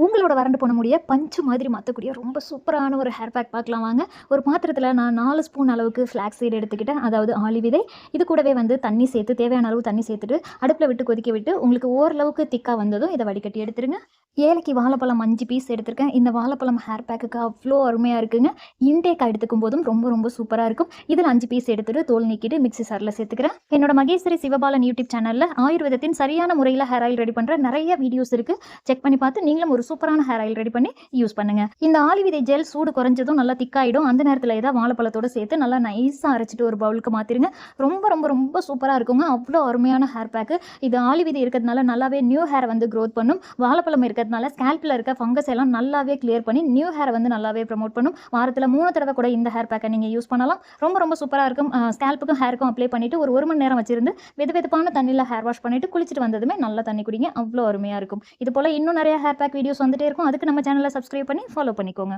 உங்களோட வறண்டு போன முடிய பஞ்சு மாதிரி மாற்றக்கூடிய ரொம்ப சூப்பரான ஒரு ஹேர் பேக் பார்க்கலாம் வாங்க. ஒரு பாத்திரத்தில் நான் 4 ஸ்பூன் அளவுக்கு ஃப்ளாக்ஸ் சீடு எடுத்துக்கிட்டேன், அதாவது ஆளி விதை. இது கூடவே வந்து தண்ணி சேர்த்து தேவையான அளவு தண்ணி சேர்த்துட்டு அடுப்பில் விட்டு கொதிக்க விட்டு உங்களுக்கு ஓரளவுக்கு திக்காக வந்ததும் இதை வடிகட்டி எடுத்துருங்க. ஏலக்கி வாழைப்பழம் 5 பீஸ் எடுத்திருக்கேன். இந்த வாழைப்பழம் ஹேர் பேக்குக்கு அவ்வளோ அருமையாக இருக்குங்க. இன்டேக்காக எடுத்துக்கும் போதும் ரொம்ப ரொம்ப சூப்பராக இருக்கும். இதில் 5 பீஸ் எடுத்துட்டு தோல் நீக்கிட்டு மிக்ஸி சாரில் சேர்த்துக்கிறேன். என்னோட மகேஸ்வரி சிவபாலன் யூடியூப் சேனலில் ஆயுர்வேதத்தின் சரியான முறையில் ஹேர் ஆயில் ரெடி பண்ணுற நிறைய வீடியோஸ் இருக்குது. செக் பண்ணி பார்த்து நீங்களும் ஒரு சூப்பரான ஹேர் ஆயில் ரெடி பண்ணி யூஸ் பண்ணுங்க. இந்த ஆளி விதை ஜெல் சூடு குறைஞ்சதும் நல்லா திக்காயிடும். அந்த நேரத்தில் ஏதாவது வாழைப்பழத்தோட சேர்த்து நல்லா நைஸாக அரைச்சிட்டு ஒரு பவுலுக்கு மாற்றிருங்க. ரொம்ப ரொம்ப ரொம்ப சூப்பராக இருக்குங்க. அவ்வளோ அருமையான ஹேர் பேக்கு. இது ஆளி விதை இருக்கிறதுனால நல்லாவே நியூ ஹேர் வந்து க்ரோத் பண்ணும். வாழைப்பழம் இருக்கிறதுனால ஸ்கேல்பில் இருக்க ஃபங்கஸ் எல்லாம் நல்லாவே கிளியர் பண்ணி நியூ ஹேர் வந்து நல்லாவே ப்ரமோட் பண்ணும். வாரத்தில் 3 தடவை கூட இந்த ஹேர் பேக்கை நீங்கள் யூஸ் பண்ணலாம். ரொம்ப ரொம்ப சூப்பராக இருக்கும். ஸ்கேல்ப்புக்கும் ஹேருக்கும் அப்ளை பண்ணிவிட்டு ஒரு மணி நேரம் வச்சிருந்து வெதுவெதுப்பான தண்ணியில் ஹேர் வாஷ் பண்ணிவிட்டு குளிச்சுட்டு வந்ததுமே நல்லா தண்ணி குடிங்க. அவ்வளோ அருமையாக இருக்கும். இது போல் இன்னும் நிறைய ஹேர் பேக் வீடியோஸ் வந்துட்டே இருக்கும். அதுக்கு நம்ம சேனலை சப்ஸ்கிரைப் பண்ணி ஃபாலோ பண்ணிக்கோங்க.